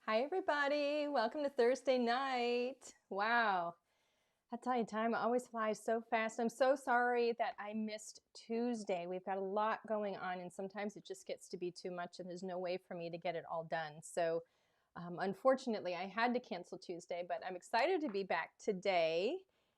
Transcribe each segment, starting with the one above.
Hi everybody, welcome to Thursday night. Wow, I tell you, time always flies so fast. I'm so sorry that I missed Tuesday. We've got a lot going on and sometimes it just gets to be too much and there's no way for me to get it all done. So unfortunately I had to cancel Tuesday, but I'm excited to be back today.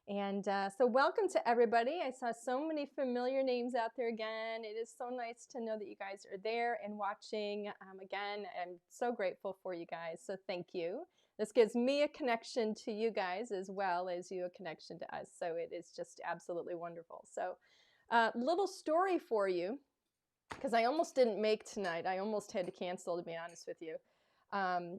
And so welcome to everybody. I saw so many familiar names out there again. It is so nice to know that you guys are there and watching. Again, I'm so grateful for you guys, so thank you. This gives me a connection to you guys as well as you a connection to us, so it is just absolutely wonderful. So little story for you, because I almost didn't make tonight. I almost had to cancel, to be honest with you.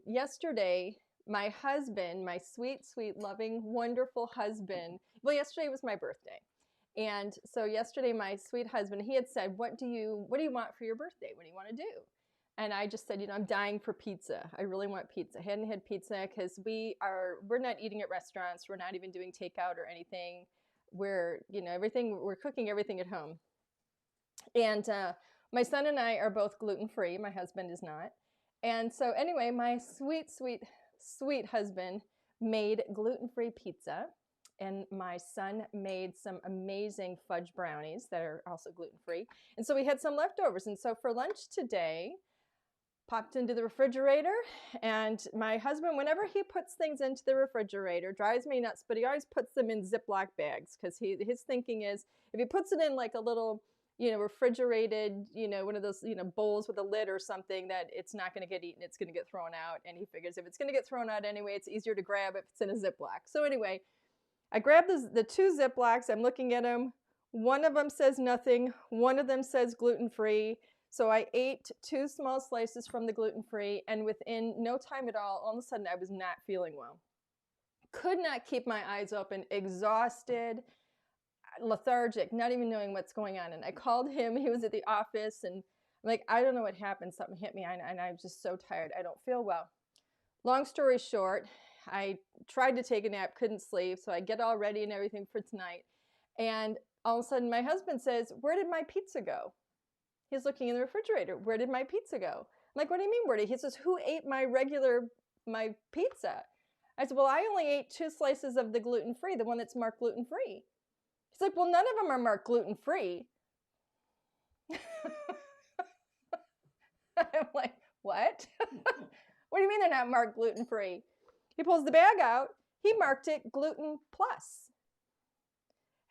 Yesterday, my husband, my sweet, sweet, loving, wonderful husband, well, yesterday was my birthday. And so yesterday, my sweet husband, he had said, what do you want for your birthday? What do you want to do? And I just said, you know, I'm dying for pizza. I really want pizza. I hadn't had pizza because we're not eating at restaurants. We're not even doing takeout or anything. We're cooking everything at home. And my son and I are both gluten-free. My husband is not. And so anyway, my sweet, sweet, sweet husband made gluten-free pizza, and my son made some amazing fudge brownies that are also gluten-free. And so we had some leftovers. And so for lunch today, popped into the refrigerator, and my husband, whenever he puts things into the refrigerator, drives me nuts, but he always puts them in Ziploc bags because his thinking is if he puts it in like a little, refrigerated, one of those, bowls with a lid or something, that it's not going to get eaten, it's going to get thrown out. And he figures if it's going to get thrown out anyway, it's easier to grab if it's in a Ziploc. So anyway, I grabbed the two Ziplocs. I'm looking at them. One of them says nothing. One of them says gluten-free. So I ate 2 small slices from the gluten-free, and within no time at all of a sudden, I was not feeling well. Could not keep my eyes open, exhausted, lethargic, not even knowing what's going on. And I called him. He was at the office, and I'm like, I don't know what happened. Something hit me, and I'm just so tired. I don't feel well. Long story short, I tried to take a nap, couldn't sleep, so I get all ready and everything for tonight. And all of a sudden, my husband says, where did my pizza go? He's looking in the refrigerator. Where did my pizza go? I'm like, what do you mean, where did? He says, who ate my pizza? I said, well, I only ate 2 slices of the gluten-free, the one that's marked gluten-free. He's like, well, none of them are marked gluten-free. I'm like, what? What do you mean they're not marked gluten-free? He pulls the bag out. He marked it gluten plus.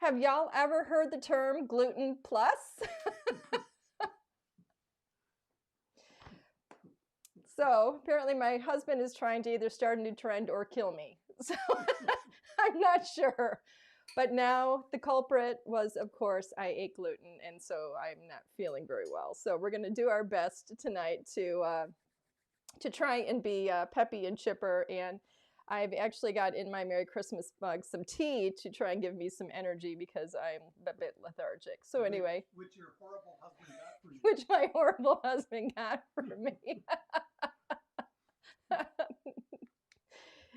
Have y'all ever heard the term gluten plus? So apparently my husband is trying to either start a new trend or kill me. So I'm not sure. But now the culprit was, of course, I ate gluten, and so I'm not feeling very well. So we're going to do our best tonight to try and be peppy and chipper. And I've actually got in my Merry Christmas mug some tea to try and give me some energy because I'm a bit lethargic. So anyway. Which your horrible husband got for you. Which my horrible husband got for me.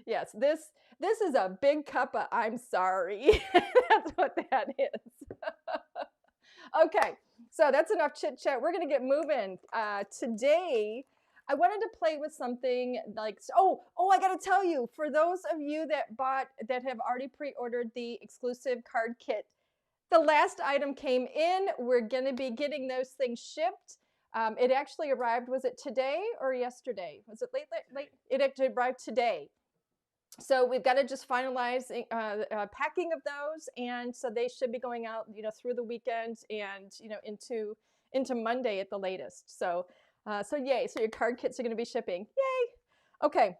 Yes, this is a big cup of I'm sorry. That's what that is. Okay, so that's enough chit chat. We're going to get moving. Today, I wanted to play with something like, I got to tell you, for those of you that have already pre-ordered the exclusive card kit, the last item came in. We're going to be getting those things shipped. It actually arrived, was it today or yesterday? Was it late? It actually arrived today. So we've got to just finalize packing of those, and so they should be going out, through the weekend and into Monday at the latest. So yay! So your card kits are going to be shipping. Yay! Okay.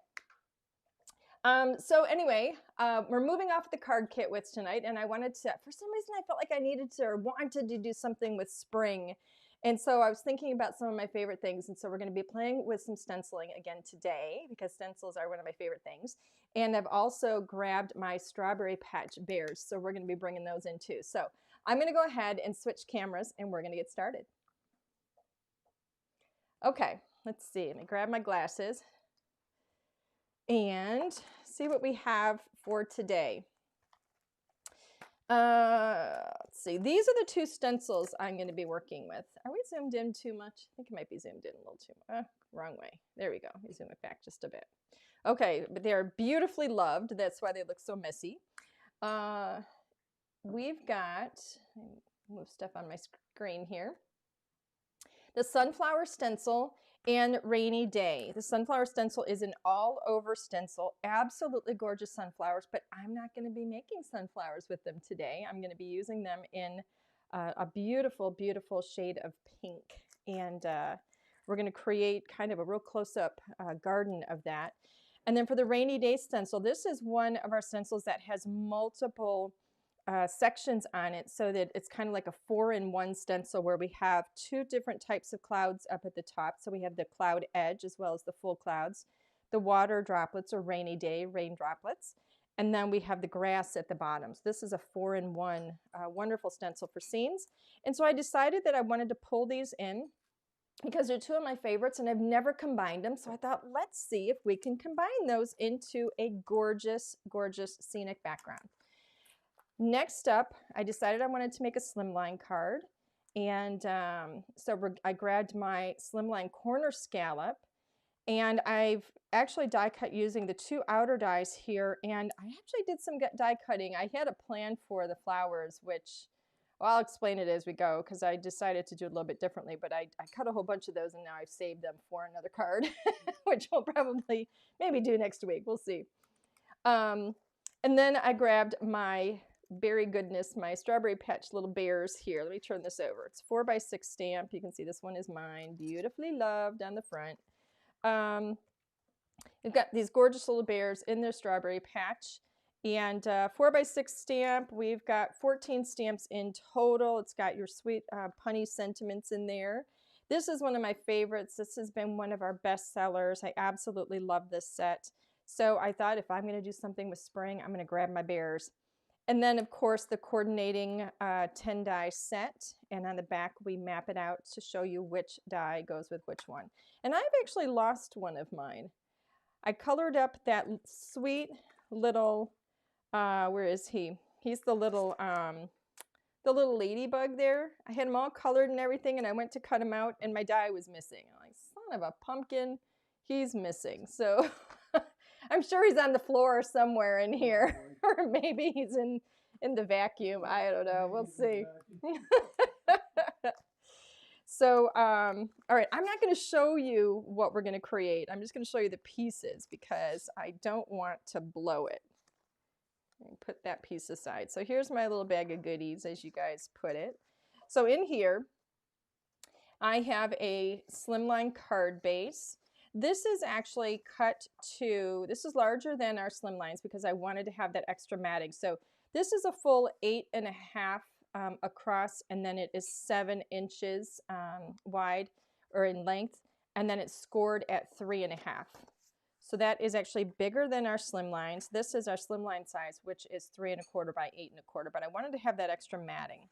So anyway, we're moving off the card kit with tonight, and I wanted to. For some reason, I felt like I needed to or wanted to do something with spring. And so I was thinking about some of my favorite things, and so we're going to be playing with some stenciling again today because stencils are one of my favorite things. And I've also grabbed my Strawberry Patch Bears, so we're going to be bringing those in too. So I'm going to go ahead and switch cameras, and we're going to get started. Okay, let's see. Let me grab my glasses and see what we have for today. Let's see. These are the two stencils I'm going to be working with. Are we zoomed in too much? I think it might be zoomed in a little too much. Wrong way. There we go. Let me zoom it back just a bit. Okay, but they're beautifully loved. That's why they look so messy. We've got, move stuff on my screen here. The Sunflower Stencil and Rainy Day. The Sunflower Stencil is an all-over stencil, absolutely gorgeous sunflowers, but I'm not going to be making sunflowers with them today. I'm going to be using them in a beautiful, beautiful shade of pink, and we're going to create kind of a real close-up garden of that. And then for the Rainy Day Stencil, this is one of our stencils that has multiple sections on it, so that it's kind of like a 4-in-1 stencil where we have two different types of clouds up at the top. So we have the cloud edge as well as the full clouds, the water droplets or rainy day rain droplets, and then we have the grass at the bottom. So this is a 4-in-1 wonderful stencil for scenes. And so I decided that I wanted to pull these in because they're two of my favorites and I've never combined them. So I thought, let's see if we can combine those into a gorgeous, gorgeous scenic background. Next up, I decided I wanted to make a slimline card, and I grabbed my slimline corner scallop, and I've actually die cut using the two outer dies here, and I actually did some die cutting. I had a plan for the flowers, which, well, I'll explain it as we go because I decided to do it a little bit differently, but I cut a whole bunch of those and now I've saved them for another card, which we'll probably maybe do next week. We'll see. And then I grabbed my berry goodness, my Strawberry Patch Little Bears here. Let me turn this over. It's 4x6 stamp. You can see this one is mine, beautifully loved on the front. We've got these gorgeous little bears in their strawberry patch, and 4x6 stamp. We've got 14 stamps in total. It's got your sweet punny sentiments in there. This is one of my favorites. This has been one of our best sellers. I absolutely love this set. So I thought if I'm going to do something with spring, I'm going to grab my bears. And then, of course, the coordinating 10 die set, and on the back we map it out to show you which die goes with which one. And I've actually lost one of mine. I colored up that sweet little, where is he? He's the little ladybug there. I had them all colored and everything, and I went to cut him out, and my die was missing. I'm like, son of a pumpkin, he's missing. So I'm sure he's on the floor somewhere in here, or maybe he's in the vacuum. I don't know. We'll see. So, all right, I'm not going to show you what we're going to create. I'm just going to show you the pieces because I don't want to blow it. Put that piece aside. So here's my little bag of goodies, as you guys put it. So in here, I have a Slimline card base. This is actually cut to, this is larger than our slimlines because I wanted to have that extra matting. So this is a full 8.5 across, and then it is 7 inches wide or in length, and then it's scored at 3.5. So that is actually bigger than our slimlines. This is our slimline size, which is 3.25 by 8.25, but I wanted to have that extra matting.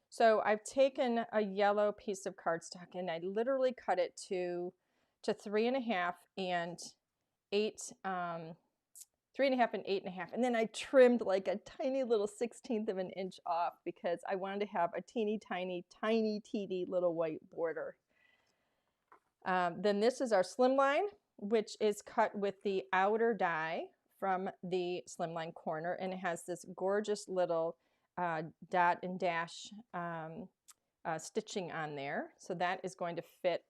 So I've taken a yellow piece of cardstock and I literally cut it to 3.5 and 8, 3.5 and 8.5, and then I trimmed like a tiny little 1/16 of an inch off because I wanted to have a teeny tiny little white border. Then this is our slimline, which is cut with the outer die from the slimline corner, and it has this gorgeous little dot and dash stitching on there. So that is going to fit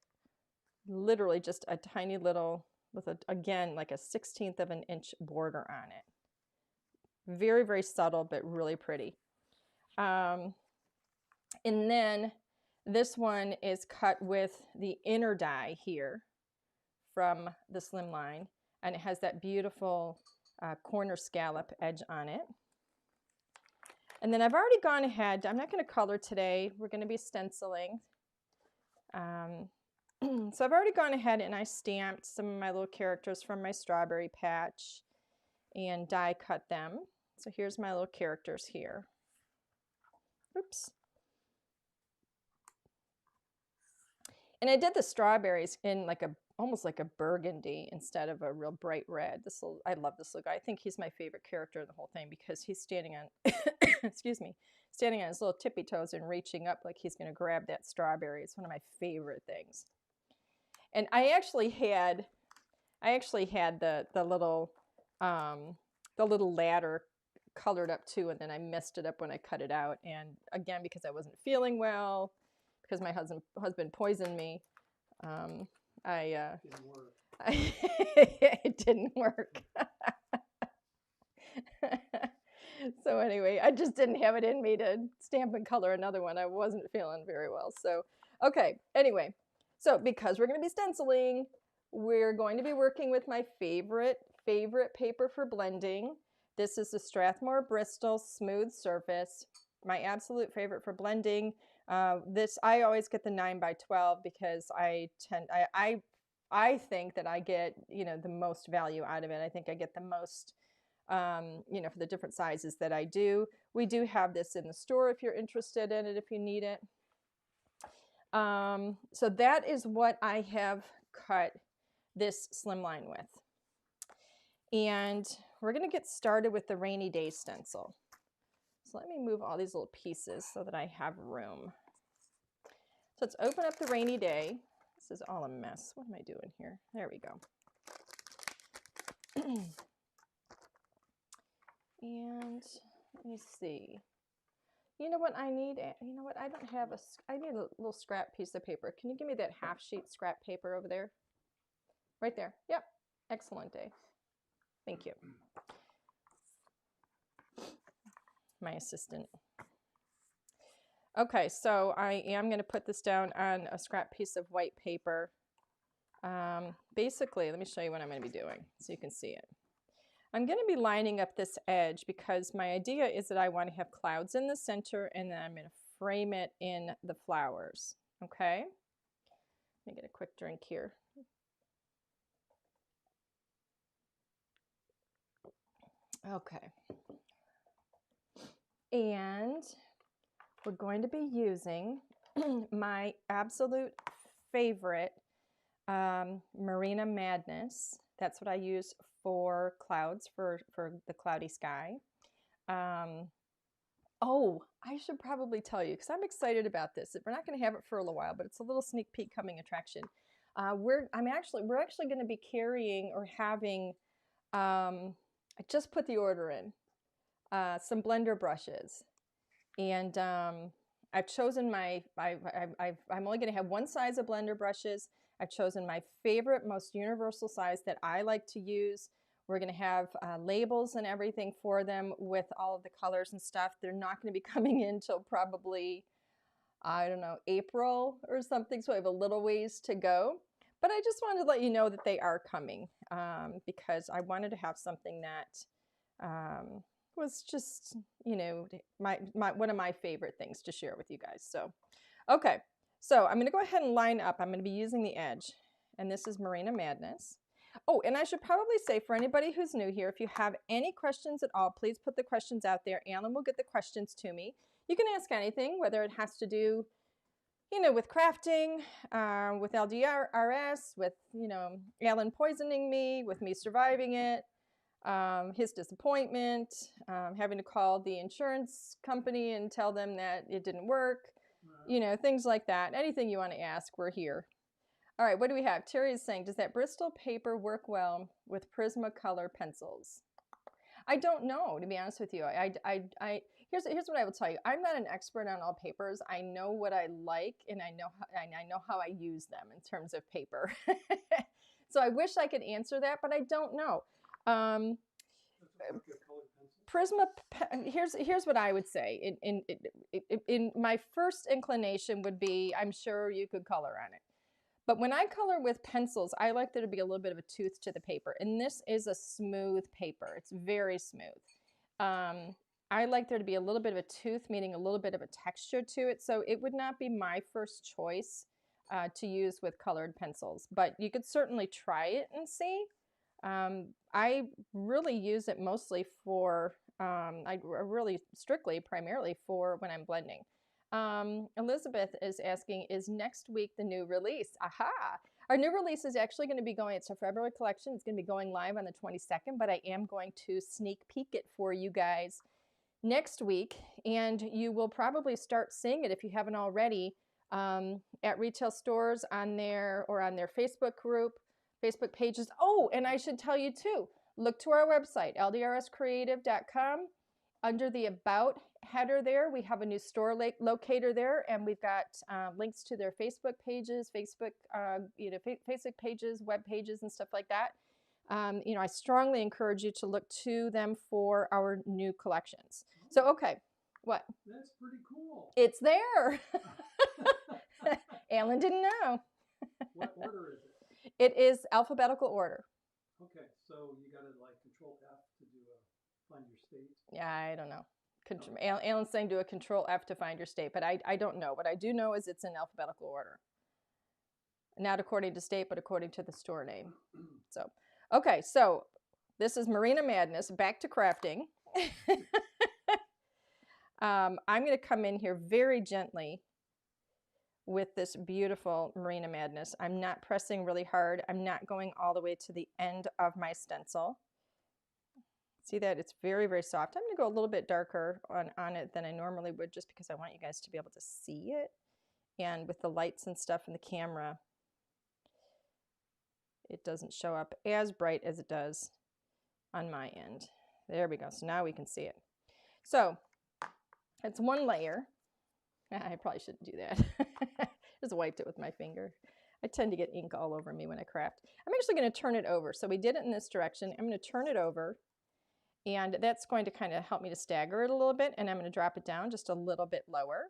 literally just a tiny little, with again like a 1/16 of an inch border on it. Very, very subtle, but really pretty. And then this one is cut with the inner die here from the slimline, and it has that beautiful corner scallop edge on it. And then I've already gone ahead, I'm not going to color today, we're going to be stenciling. So I've already gone ahead and I stamped some of my little characters from my Strawberry Patch and die cut them. So here's my little characters here. Oops. And I did the strawberries in like a almost like a burgundy instead of a real bright red. I love this little guy. I think he's my favorite character in the whole thing because he's standing on, excuse me, standing on his little tippy toes and reaching up like he's going to grab that strawberry. It's one of my favorite things. And I actually had the little ladder colored up too, and then I messed it up when I cut it out. And again, because I wasn't feeling well, because my husband poisoned me, Didn't work. it didn't work. So anyway, I just didn't have it in me to stamp and color another one. I wasn't feeling very well. So, okay, anyway. So because we're going to be stenciling, we're going to be working with my favorite paper for blending. This is the Strathmore Bristol Smooth Surface, my absolute favorite for blending. I always get the 9x12 because I think that I get, the most value out of it. I think I get the most, for the different sizes that I do. We do have this in the store if you're interested in it, if you need it. So that is what I have cut this slimline with. And we're going to get started with the Rainy Day Stencil. So let me move all these little pieces so that I have room. So let's open up the Rainy Day. This is all a mess. What am I doing here? There we go. And let me see. You know what I need? You know what? I don't have I need a little scrap piece of paper. Can you give me that half sheet scrap paper over there? Right there. Yep. Excellent day. Thank you. My assistant. Okay, so I am going to put this down on a scrap piece of white paper. Basically, let me show you what I'm going to be doing so you can see it. I'm going to be lining up this edge because my idea is that I want to have clouds in the center and then I'm going to frame it in the flowers. Okay? Let me get a quick drink here. Okay. And we're going to be using my absolute favorite Marina Madness. That's what I use for clouds, for the cloudy sky. Oh, I should probably tell you, because I'm excited about this. We're not going to have it for a little while, but it's a little sneak peek coming attraction. We're actually going to be carrying or having, I just put the order in, some blender brushes. And I've chosen I'm only going to have one size of blender brushes. I've chosen my favorite, most universal size that I like to use. We're going to have labels and everything for them with all of the colors and stuff. They're not going to be coming in till probably, I don't know, April or something. So I have a little ways to go. But I just wanted to let you know that they are coming because I wanted to have something that was just, one of my favorite things to share with you guys. So, okay. So I'm going to go ahead and line up. I'm going to be using the edge, and this is Marina Madness. Oh, and I should probably say for anybody who's new here, if you have any questions at all, please put the questions out there. Alan will get the questions to me. You can ask anything, whether it has to do, with crafting, with LDRS, with, Alan poisoning me, with me surviving it, his disappointment, having to call the insurance company and tell them that it didn't work, things like that. Anything you want to ask, we're here. All right, what do we have? Terry is saying, does that Bristol paper work well with Prismacolor pencils? I don't know, to be honest with you. Here's what I will tell you. I'm not an expert on all papers. I know what I like, and I know how I use them in terms of paper. So I wish I could answer that, but I don't know. Here's what I would say. In my first inclination would be, I'm sure you could color on it. But when I color with pencils, I like there to be a little bit of a tooth to the paper. And this is a smooth paper. It's very smooth. I like there to be a little bit of a tooth, meaning a little bit of a texture to it. So it would not be my first choice to use with colored pencils. But you could certainly try it and see. I really use it mostly for, primarily for when I'm blending. Elizabeth is asking, is next week the new release? Aha! Our new release is actually going to be going, it's a February collection. It's going to be going live on the 22nd, but I am going to sneak peek it for you guys next week. And you will probably start seeing it if you haven't already at retail stores on their, or on their Facebook group, Facebook pages. Oh, and I should tell you too, look to our website, ldrscreative.com. Under the About header there, we have a new store locator there, and we've got links to their Facebook pages, Facebook pages, web pages, and stuff like that. I strongly encourage you to look to them for our new collections. So, okay, what? That's pretty cool. It's there. Alan didn't know. What order is it? It is alphabetical order. Okay, so you got to like Control F to do find your state. Yeah, I don't know. Alan's saying do a Control F to find your state, but I don't know. What I do know is it's in alphabetical order. Not according to state, but according to the store name. So, okay, so this is Marina Madness. Back to crafting. I'm going to come in here very gently with this beautiful Marina Madness. I'm not pressing really hard. I'm not going all the way to the end of my stencil. See that? It's very, very soft. I'm going to go a little bit darker on it than I normally would, just because I want you guys to be able to see it. And with the lights and stuff in the camera, it doesn't show up as bright as it does on my end. There we go. So now we can see it. So it's one layer. I probably shouldn't do that. Just wiped it with my finger. I tend to get ink all over me when I craft. I'm actually going to turn it over. So we did it in this direction. I'm going to turn it over. And that's going to kind of help me to stagger it a little bit. And I'm going to drop it down just a little bit lower.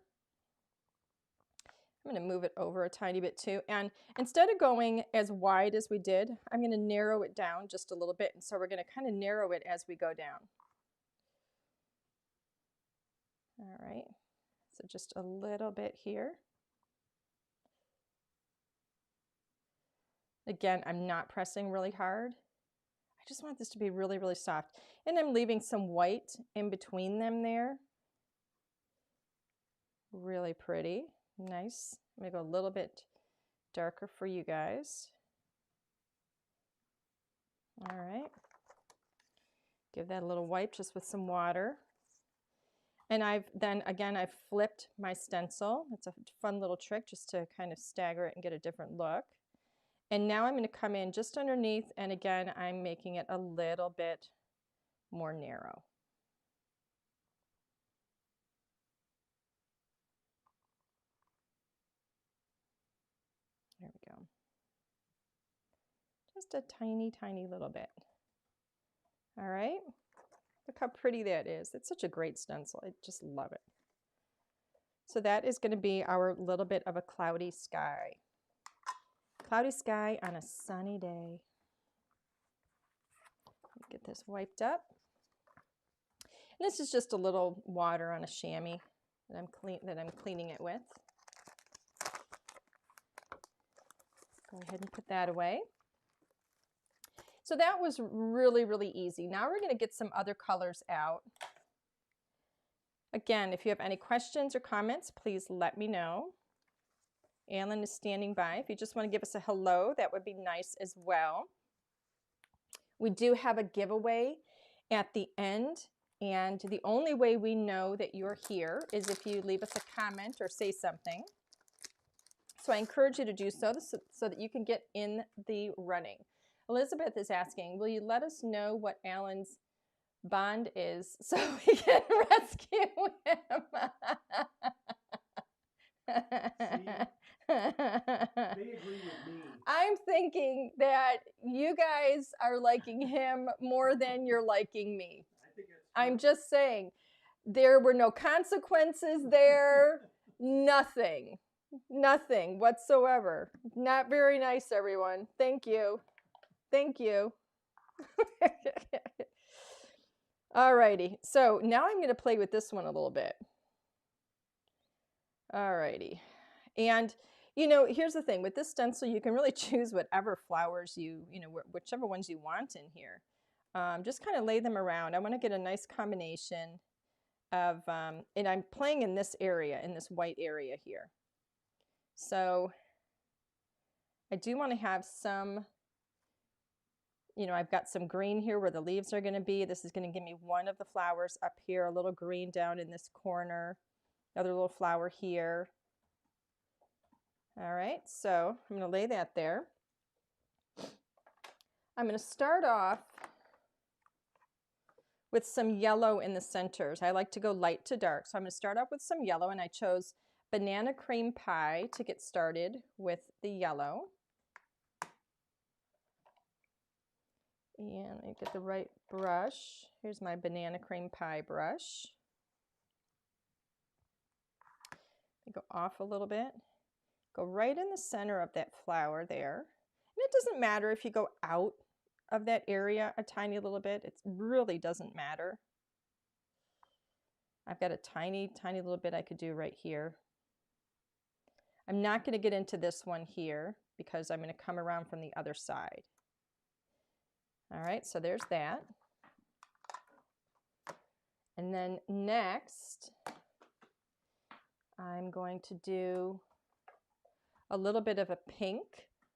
I'm going to move it over a tiny bit too. And instead of going as wide as we did, I'm going to narrow it down just a little bit. And so we're going to kind of narrow it as we go down. All right. So just a little bit here. Again, I'm not pressing really hard. I just want this to be really, really soft. And I'm leaving some white in between them there. Really pretty. Nice. I'm going to go a little bit darker for you guys. All right. Give that a little wipe just with some water. And I've flipped my stencil. It's a fun little trick just to kind of stagger it and get a different look. And now I'm going to come in just underneath, and again, I'm making it a little bit more narrow. There we go. Just a tiny, tiny little bit. All right. Look how pretty that is. It's such a great stencil. I just love it. So that is going to be our little bit of a cloudy sky. Cloudy sky on a sunny day. Get this wiped up. And this is just a little water on a chamois that I'm cleaning it with. Go ahead and put that away. So that was really, really easy. Now we're going to get some other colors out. Again, if you have any questions or comments, please let me know. Alan is standing by. If you just want to give us a hello, that would be nice as well. We do have a giveaway at the end, and the only way we know that you're here is if you leave us a comment or say something. So I encourage you to do so that you can get in the running. Elizabeth is asking, will you let us know what Alan's bond is so we can rescue him? They agree with me. I'm thinking that you guys are liking him more than you're liking me. I'm just saying, there were no consequences there, nothing whatsoever. Not very nice, everyone. Thank you. Thank you. Alrighty, so now I'm going to play with this one a little bit. Alrighty, and here's the thing with this stencil, you can really choose whatever flowers whichever ones you want in here. Just kind of lay them around. I want to get a nice combination of, and I'm playing in this area, in this white area here. So I do want to have some, you know, I've got some green here where the leaves are going to be. This is going to give me one of the flowers up here, a little green down in this corner, another little flower here. All right, so I'm going to lay that there. I'm going to start off with some yellow in the centers. I like to go light to dark, so I'm going to start off with some yellow, and I chose Banana Cream Pie to get started with the yellow. And let me get the right brush. Here's my Banana Cream Pie brush. I go off a little bit, go right in the center of that flower there. And it doesn't matter if you go out of that area a tiny little bit. It really doesn't matter. I've got a tiny little bit I could do right here. I'm not going to get into this one here because I'm going to come around from the other side. All right, so there's that. And then next, I'm going to do a little bit of a pink.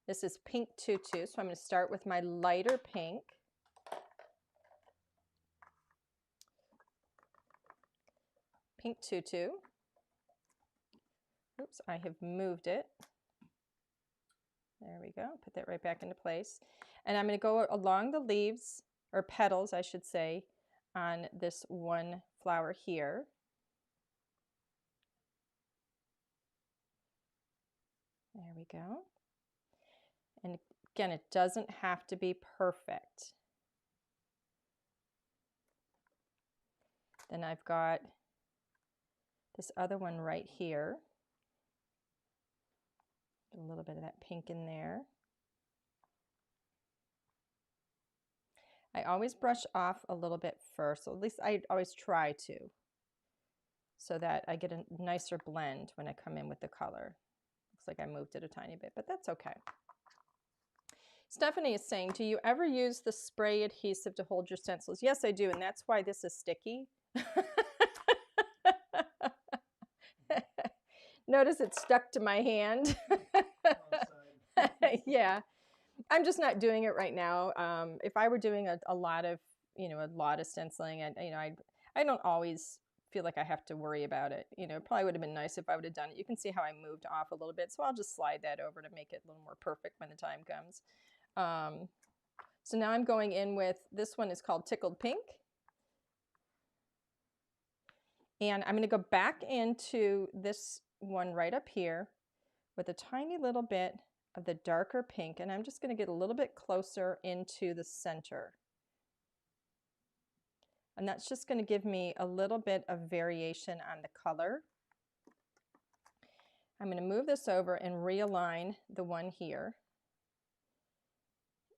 This is Pink Tutu, so I'm going to start with my lighter pink. Pink Tutu. Oops, I have moved it. There we go. Put that right back into place. And I'm going to go along the leaves, or petals, I should say, on this one flower here. There we go. And again, it doesn't have to be perfect. Then I've got this other one right here. A little bit of that pink in there. I always brush off a little bit first, so at least I always try to, so that I get a nicer blend when I come in with the color. Looks like I moved it a tiny bit, but that's okay. Stephanie is saying, do you ever use the spray adhesive to hold your stencils? Yes, I do, and that's why this is sticky. Notice it stuck to my hand. Yeah, I'm just not doing it right now. If I were doing a lot of, a lot of stenciling, and I don't always feel like I have to worry about it. It probably would have been nice if I would have done it. You can see how I moved off a little bit, so I'll just slide that over to make it a little more perfect when the time comes. So now I'm going in with, this one is called Tickled Pink. And I'm going to go back into this one right up here with a tiny little bit of the darker pink, and I'm just going to get a little bit closer into the center. And that's just going to give me a little bit of variation on the color. I'm going to move this over and realign the one here.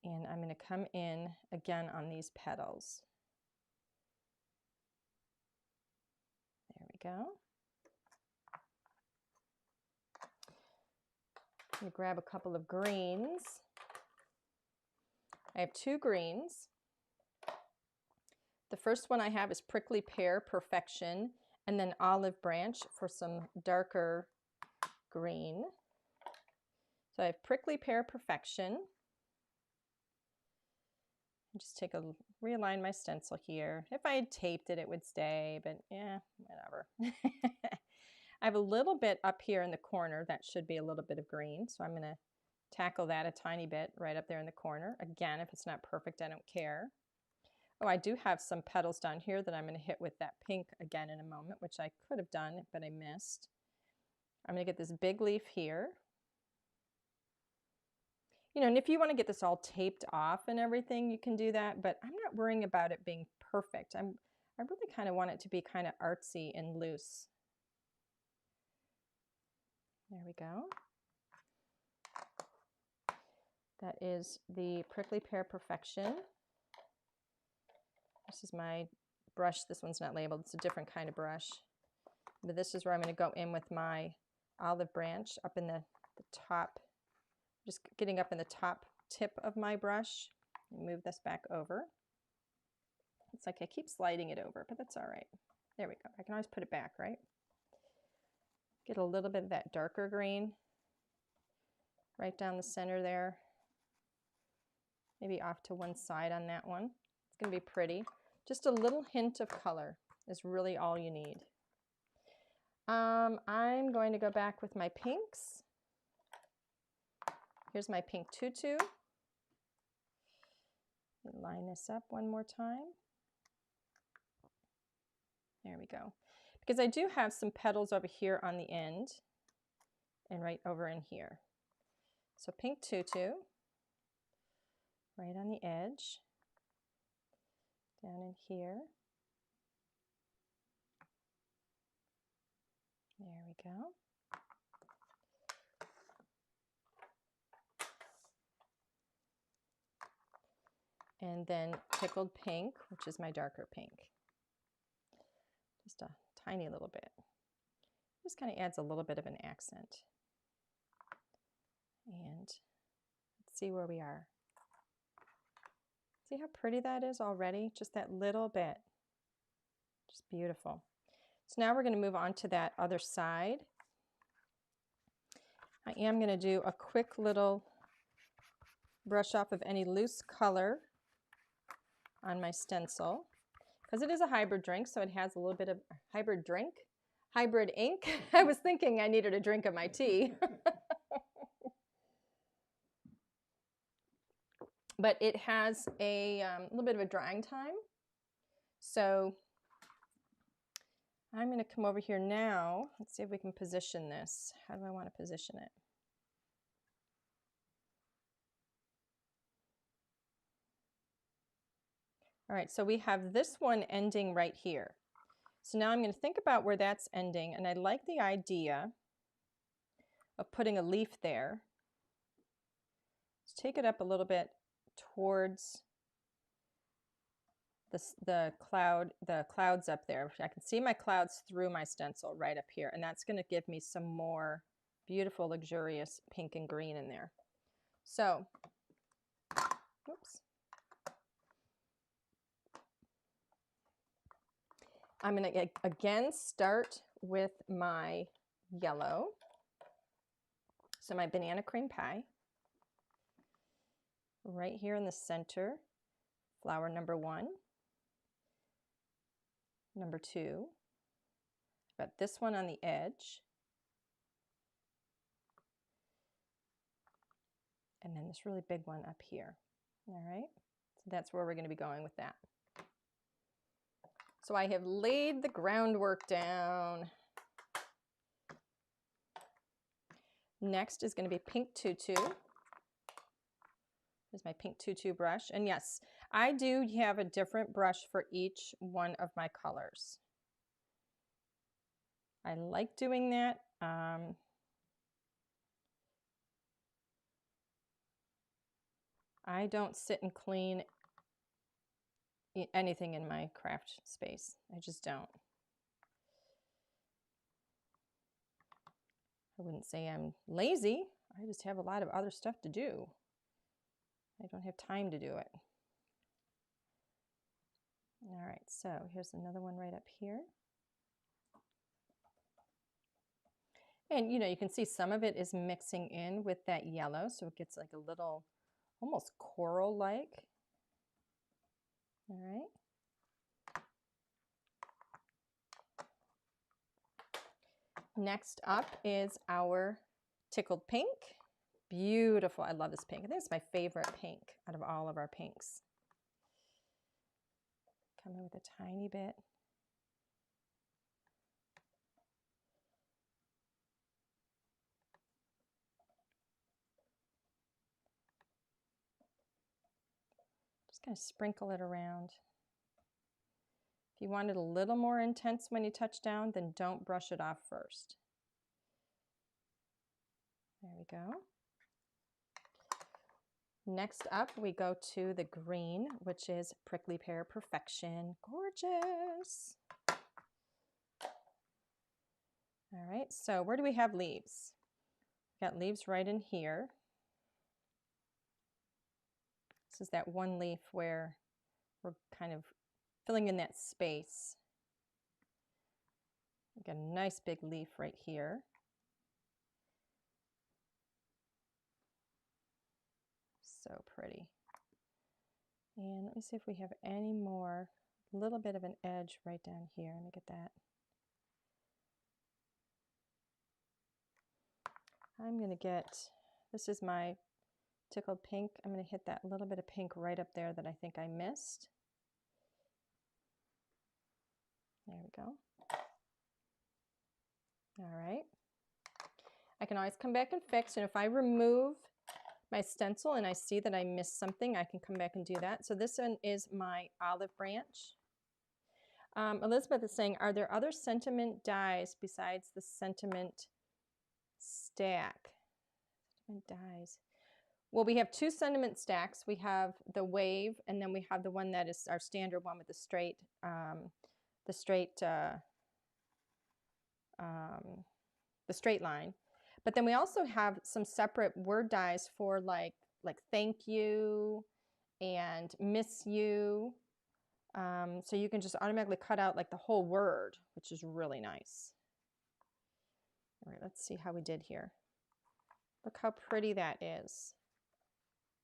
And I'm going to come in again on these petals. There we go. I'm going to grab a couple of greens. I have two greens. The first one I have is Prickly Pear Perfection, and then Olive Branch for some darker green. So I have Prickly Pear Perfection. Just realign my stencil here. If I had taped it, it would stay, but yeah, whatever. I have a little bit up here in the corner that should be a little bit of green, so I'm going to tackle that a tiny bit right up there in the corner. Again, if it's not perfect, I don't care. Oh, I do have some petals down here that I'm going to hit with that pink again in a moment, which I could have done, but I missed. I'm going to get this big leaf here. And if you want to get this all taped off and everything, you can do that, but I'm not worrying about it being perfect. I really kind of want it to be kind of artsy and loose. There we go. That is the Prickly Pear Perfection. This is my brush. This one's not labeled. It's a different kind of brush. But this is where I'm going to go in with my Olive Branch up in the top. Just getting up in the top tip of my brush. Move this back over. It's like I keep sliding it over, but that's all right. There we go. I can always put it back, right? Get a little bit of that darker green. right down the center there. Maybe off to one side on that one. It's going to be pretty. Just a little hint of color is really all you need. I'm going to go back with my pinks. Here's my pink tutu. Line this up one more time. There we go. Because I do have some petals over here on the end and right over in here. So pink tutu, right on the edge, down in here. There we go. And then Tickled Pink, which is my darker pink. Just a tiny little bit. Just kind of adds a little bit of an accent. And let's see where we are. See how pretty that is already? Just that little bit. Just beautiful. So now we're going to move on to that other side. I am going to do a quick little brush off of any loose color on my stencil, because it is a hybrid drink, so it has a little bit of hybrid ink. I was thinking I needed a drink of my tea. But it has a little bit of a drying time. So I'm going to come over here now. Let's see if we can position this. How do I want to position it? All right, so we have this one ending right here. So now I'm going to think about where that's ending, and I like the idea of putting a leaf there. Let's take it up a little bit towards the clouds up there. I can see my clouds through my stencil right up here, and that's going to give me some more beautiful, luxurious pink and green in there. So, oops. I'm going to again start with my yellow. So my banana cream pie. Right here in the center, flower number 1, number 2. Got this one on the edge. And then this really big one up here. All right, so that's where we're going to be going with that. So I have laid the groundwork down. Next is going to be pink tutu. Here's my pink tutu brush. And yes, I do have a different brush for each one of my colors. I like doing that. I don't sit and clean anything in my craft space. I just don't. I wouldn't say I'm lazy. I just have a lot of other stuff to do. I don't have time to do it. All right, so here's another one right up here. And you know, you can see some of it is mixing in with that yellow, so it gets like a little almost coral-like. All right. Next up is our Tickled Pink. Beautiful. I love this pink. I think it's my favorite pink out of all of our pinks. Come in with a tiny bit. Just kind of sprinkle it around. If you want it a little more intense when you touch down, then don't brush it off first. There we go. Next up, we go to the green, which is Prickly Pear Perfection. Gorgeous. All right, so where do we have leaves? We've got leaves right in here. This is that one leaf where we're kind of filling in that space. We've got a nice big leaf right here. So pretty. And let me see if we have any more, a little bit of an edge right down here. Let me get that. I'm going to get, this is my Tickled Pink. I'm going to hit that little bit of pink right up there that I think I missed. There we go. All right. I can always come back and fix, and if I remove my stencil and I see that I missed something, I can come back and do that. So this one is my olive branch. Elizabeth is saying, are there other sentiment dies besides the sentiment stack? Sentiment dies. Well, we have two sentiment stacks. We have the wave, and then we have the one that is our standard one with the straight line. But then we also have some separate word dies for like thank you and miss you. So you can just automatically cut out like the whole word, which is really nice. All right, let's see how we did here. Look how pretty that is.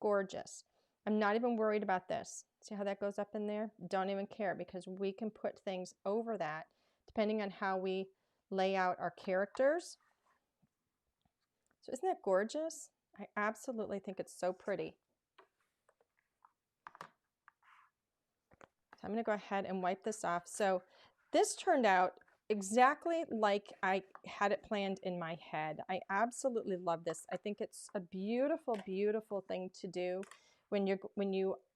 Gorgeous. I'm not even worried about this. See how that goes up in there? Don't even care, because we can put things over that depending on how we lay out our characters. So isn't that gorgeous? I absolutely think it's so pretty. So I'm going to go ahead and wipe this off. So this turned out exactly like I had it planned in my head. I absolutely love this. I think it's a beautiful, beautiful thing to do when you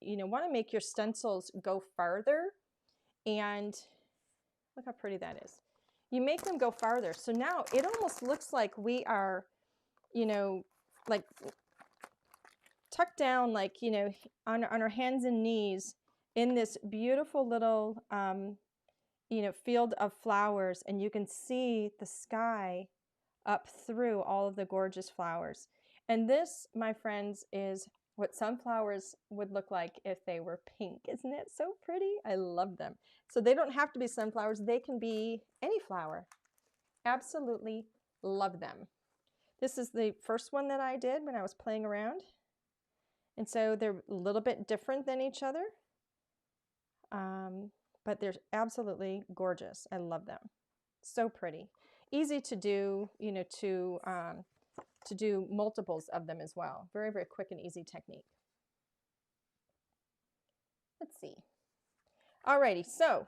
want to make your stencils go farther. And look how pretty that is. You make them go farther. So now it almost looks like we are, like tucked down, like, on our hands and knees in this beautiful little, field of flowers, and you can see the sky up through all of the gorgeous flowers. And this, my friends, is what sunflowers would look like if they were pink. Isn't it so pretty? I love them. So they don't have to be sunflowers. They can be any flower. Absolutely love them. This is the first one that I did when I was playing around. And so they're a little bit different than each other. But they're absolutely gorgeous. I love them. So pretty. Easy to do, to do multiples of them as well. Very, very quick and easy technique. Let's see. Alrighty, so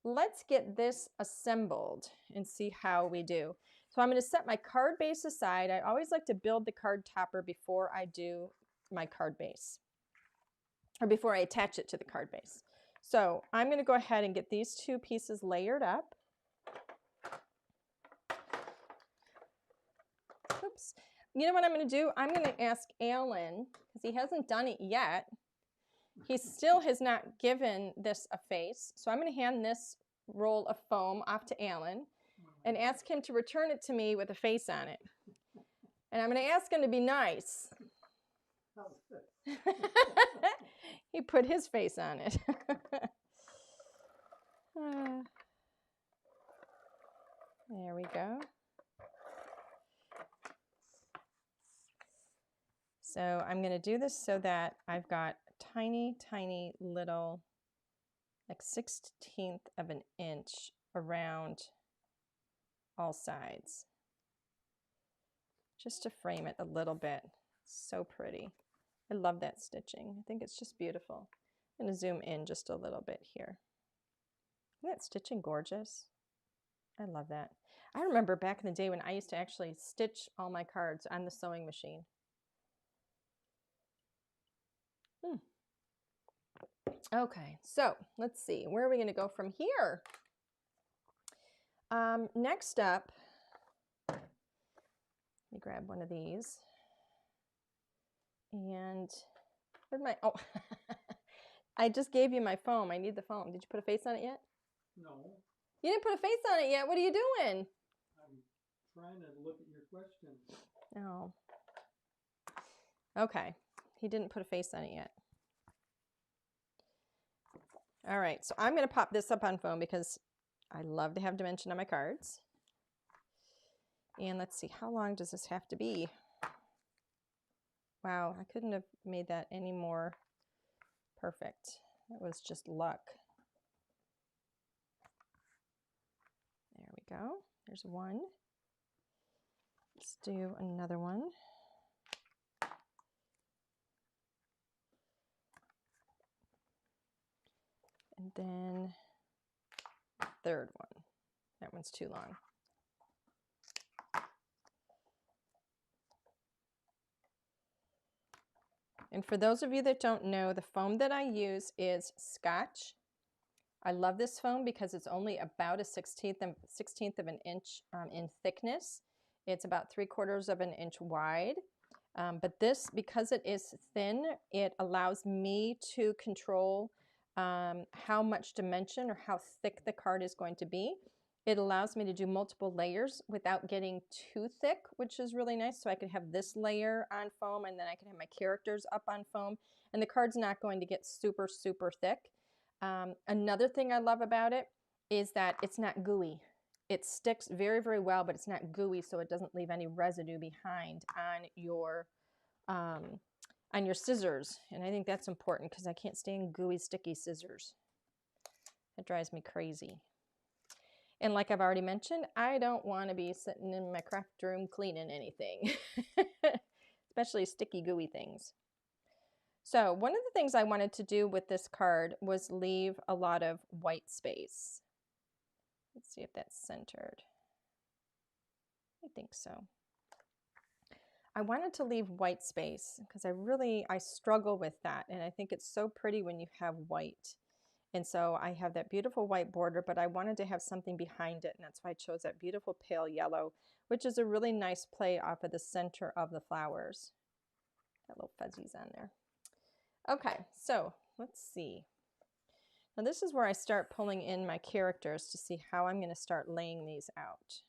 let's get this assembled and see how we do. So I'm going to set my card base aside. I always like to build the card topper before I do my card base, or before I attach it to the card base. So I'm going to go ahead and get these two pieces layered up. Oops. You know what I'm going to do? I'm going to ask Alan, because he hasn't done it yet. He still has not given this a face. So I'm going to hand this roll of foam off to Alan and ask him to return it to me with a face on it. And I'm going to ask him to be nice. He put his face on it. There we go. So I'm going to do this so that I've got tiny, tiny little, like 1/16 of an inch around all sides, just to frame it a little bit. So pretty. I love that stitching. I think it's just beautiful. I'm going to zoom in just a little bit here. Isn't that stitching gorgeous? I love that. I remember back in the day when I used to actually stitch all my cards on the sewing machine. Okay, so let's see. Where are we going to go from here? Next up, let me grab one of these. And where'd my, oh, I just gave you my foam. I need the foam. Did you put a face on it yet? No. You didn't put a face on it yet. What are you doing? I'm trying to look at your question. Oh. Okay. He didn't put a face on it yet. All right. So I'm going to pop this up on foam because I love to have dimension on my cards. And let's see. How long does this have to be? Wow, I couldn't have made that any more perfect. That was just luck. There we go. There's one. Let's do another one. And then third one. That one's too long. And for those of you that don't know, the foam that I use is Scotch. I love this foam because it's only about a 16th of an inch in thickness. It's about 3/4 of an inch wide. But this, because it is thin, it allows me to control how much dimension or how thick the card is going to be. It allows me to do multiple layers without getting too thick, which is really nice. So I could have this layer on foam, and then I can have my characters up on foam, and the card's not going to get super, super thick. Another thing I love about it is that it's not gooey. It sticks very, very well, but it's not gooey, so it doesn't leave any residue behind on your scissors. And I think that's important because I can't stand gooey, sticky scissors. It drives me crazy. And like I've already mentioned, I don't want to be sitting in my craft room cleaning anything, especially sticky, gooey things. So one of the things I wanted to do with this card was leave a lot of white space. Let's see if that's centered. I think so. I wanted to leave white space because I struggle with that, and I think it's so pretty when you have white. And so I have that beautiful white border, but I wanted to have something behind it, and that's why I chose that beautiful pale yellow, which is a really nice play off of the center of the flowers. Got little fuzzies on there. Okay, so let's see. Now this is where I start pulling in my characters to see how I'm going to start laying these out.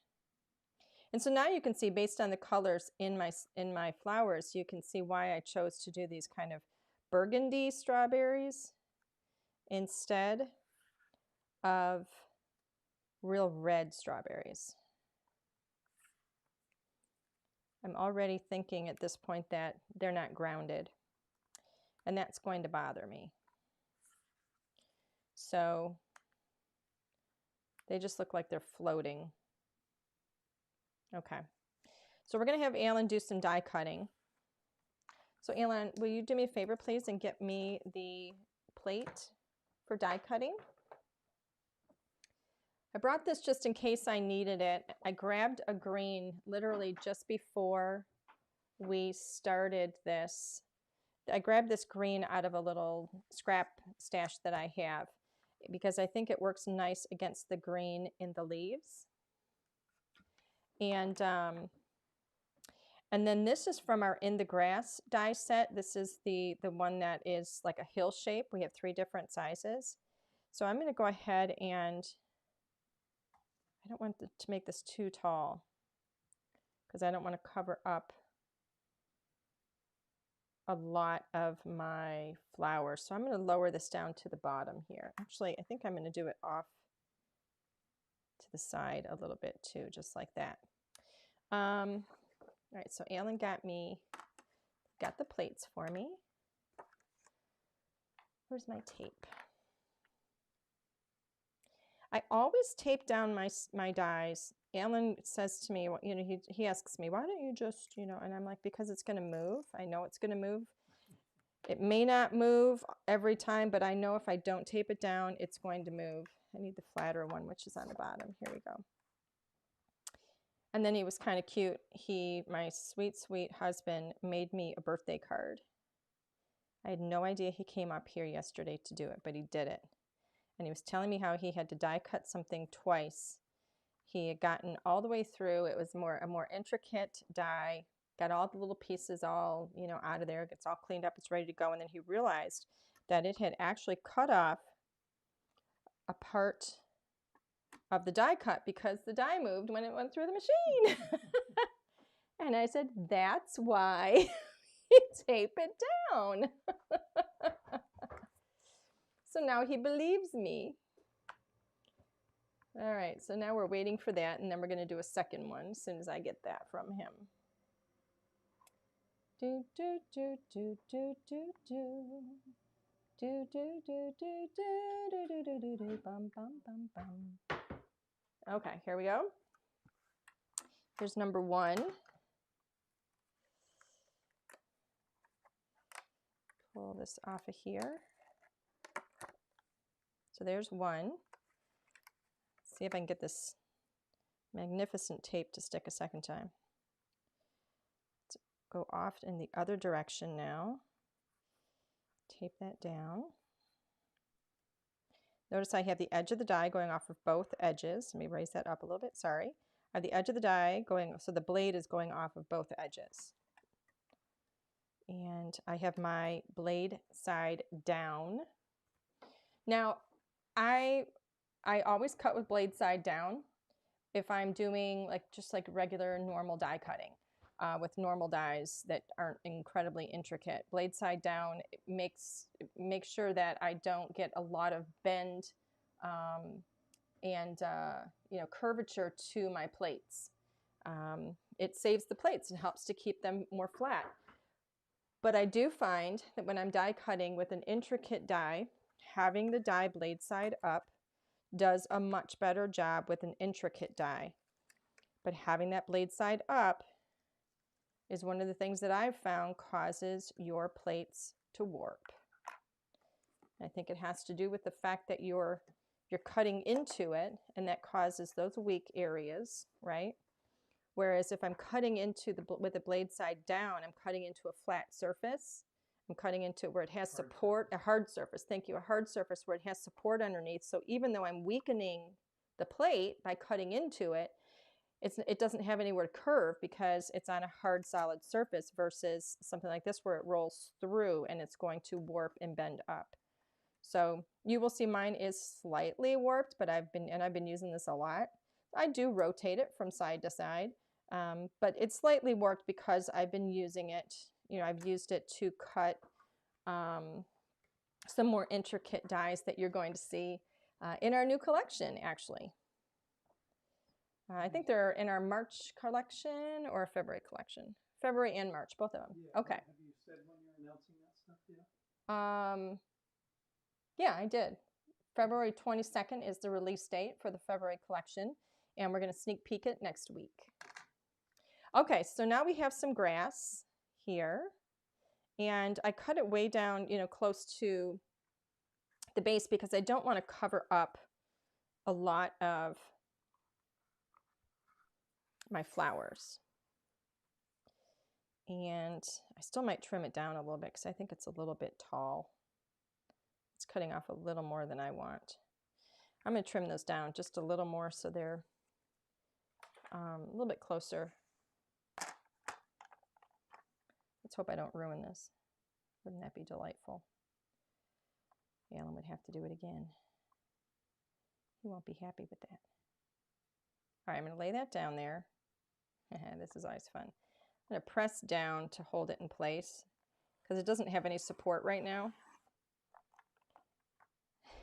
And so now you can see, based on the colors in my flowers, you can see why I chose to do these kind of burgundy strawberries instead of real red strawberries. I'm already thinking at this point that they're not grounded, and that's going to bother me. So they just look like they're floating. Okay, so we're going to have Alan do some die cutting. So Alan, will you do me a favor, please, and get me the plate for die cutting? I brought this just in case I needed it. I grabbed a green literally just before we started this. I grabbed this green out of a little scrap stash that I have because I think it works nice against the green in the leaves. And then this is from our In the Grass die set. This is the one that is like a hill shape. We have 3 different sizes. So I'm going to go ahead and I don't want to make this too tall because I don't want to cover up a lot of my flowers. So I'm going to lower this down to the bottom here. Actually, I think I'm going to do it off to the side a little bit too, just like that. All right, so Alan got the plates for me. Where's my tape? I always tape down my dies. Alan says to me, you know, he asks me, why don't you just, you know, and I'm like, because it's going to move. I know it's going to move. It may not move every time, but I know if I don't tape it down, it's going to move. I need the flatter one, which is on the bottom. Here we go. And then he was kind of cute. My sweet, sweet husband made me a birthday card. I had no idea he came up here yesterday to do it, but he did it. And he was telling me how he had to die cut something twice. He had gotten all the way through. It was a more intricate die, got all the little pieces all, you know, out of there. It gets all cleaned up. It's ready to go. And then he realized that it had actually cut off a part of the die cut because the die moved when it went through the machine. And I said, that's why you tape it down. So now he believes me. All right, so now we're waiting for that, and then we're going to do a second one as soon as I get that from him. Do do do do do do do. Do do do do do do do do do bum bum bum bum. Okay, here we go. Here's number 1. Pull this off of here. So there's 1. See if I can get this magnificent tape to stick a second time. Let's go off in the other direction now. Tape that down. Notice I have the edge of the die going off of both edges. Let me raise that up a little bit, sorry. I have the edge of the die going, so the blade is going off of both edges. And I have my blade side down. Now, I always cut with blade side down if I'm doing just like regular normal die cutting with normal dies that aren't incredibly intricate. Blade side down makes sure that I don't get a lot of bend and curvature to my plates. It saves the plates and helps to keep them more flat. But I do find that when I'm die cutting with an intricate die, having the die blade side up does a much better job with an intricate die. But having that blade side up is one of the things that I've found causes your plates to warp. I think it has to do with the fact that you're cutting into it, and that causes those weak areas, right? Whereas if I'm cutting into with the blade side down, I'm cutting into a flat surface. I'm cutting into where it has support, a hard surface. Thank you, a hard surface where it has support underneath. So even though I'm weakening the plate by cutting into it, it doesn't have anywhere to curve because it's on a hard, solid surface versus something like this where it rolls through and it's going to warp and bend up. So you will see mine is slightly warped, but I've been using this a lot. I do rotate it from side to side, but it's slightly warped because I've been using it. I've used it to cut some more intricate dies that you're going to see in our new collection, actually. I think they're in our March collection or February collection. February and March, both of them. Yeah, okay. Have you said when you're announcing that stuff yet? Yeah, I did. February 22nd is the release date for the February collection, and we're going to sneak peek it next week. Okay, so now we have some grass here, and I cut it way down, close to the base because I don't want to cover up a lot of my flowers. And I still might trim it down a little bit because I think it's a little bit tall. It's cutting off a little more than I want. I'm going to trim those down just a little more so they're a little bit closer. Let's hope I don't ruin this. Wouldn't that be delightful? Alan would have to do it again. He won't be happy with that. All right, I'm going to lay that down there. This is always fun. I'm going to press down to hold it in place because it doesn't have any support right now.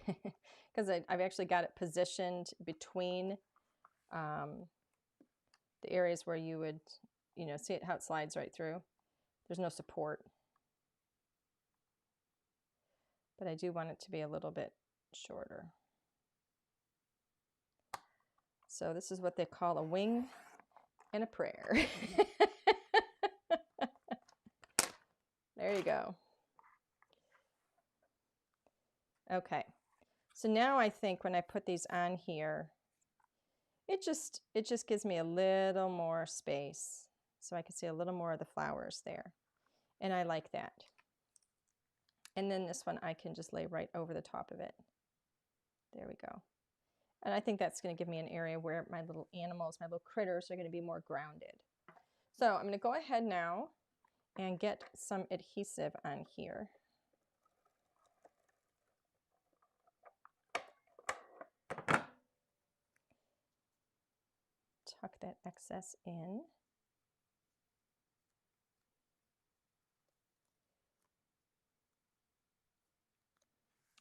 Because I've actually got it positioned between the areas where you would, see it, how it slides right through. There's no support. But I do want it to be a little bit shorter. So this is what they call a wing and a prayer. There you go. Okay. So now I think when I put these on here, it just gives me a little more space so I can see a little more of the flowers there. And I like that. And then this one I can just lay right over the top of it. There we go. And I think that's going to give me an area where my little animals, my little critters are going to be more grounded. So I'm going to go ahead now and get some adhesive on here. Tuck that excess in.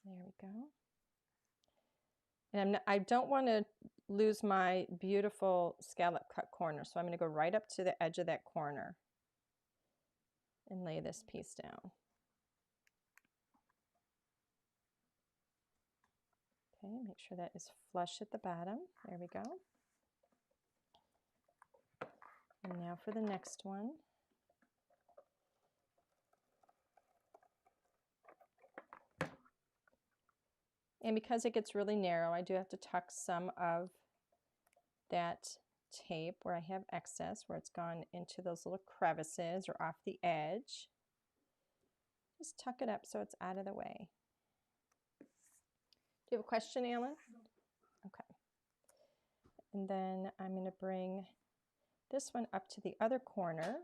There we go. And I don't want to lose my beautiful scallop cut corner, so I'm going to go right up to the edge of that corner and lay this piece down. Okay, make sure that is flush at the bottom. There we go. And now for the next one. And because it gets really narrow, I do have to tuck some of that tape where I have excess, where it's gone into those little crevices or off the edge. Just tuck it up so it's out of the way. Do you have a question, Alan? Okay. And then I'm going to bring this one up to the other corner.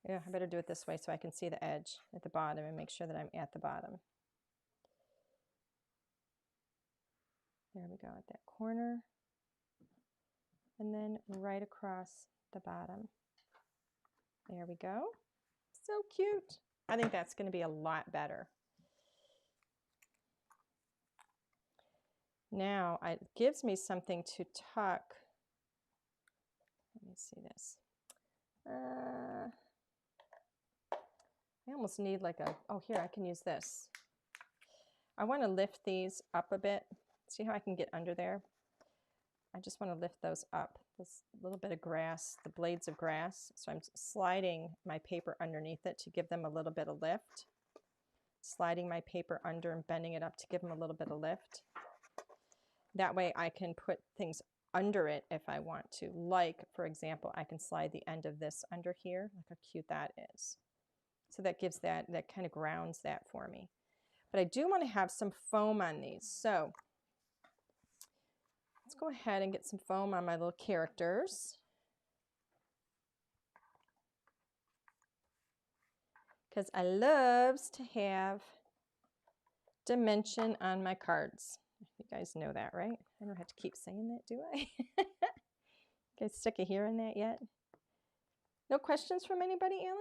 Yeah, I better do it this way so I can see the edge at the bottom and make sure that I'm at the bottom. There we go, at that corner. And then right across the bottom. There we go. So cute. I think that's going to be a lot better. Now it gives me something to tuck. Let me see this. I almost need like a, oh here, I can use this. I want to lift these up a bit. See how I can get under there? I just want to lift those up. This little bit of grass, the blades of grass. So I'm sliding my paper underneath it to give them a little bit of lift. Sliding my paper under and bending it up to give them a little bit of lift. That way I can put things under it if I want to. Like, for example, I can slide the end of this under here. Look how cute that is. So that gives that kind of grounds that for me. But I do want to have some foam on these. So let's go ahead and get some foam on my little characters. Because I loves to have dimension on my cards. You guys know that, right? I don't have to keep saying that, do I? You guys stick a hair in that yet? No questions from anybody, Alan?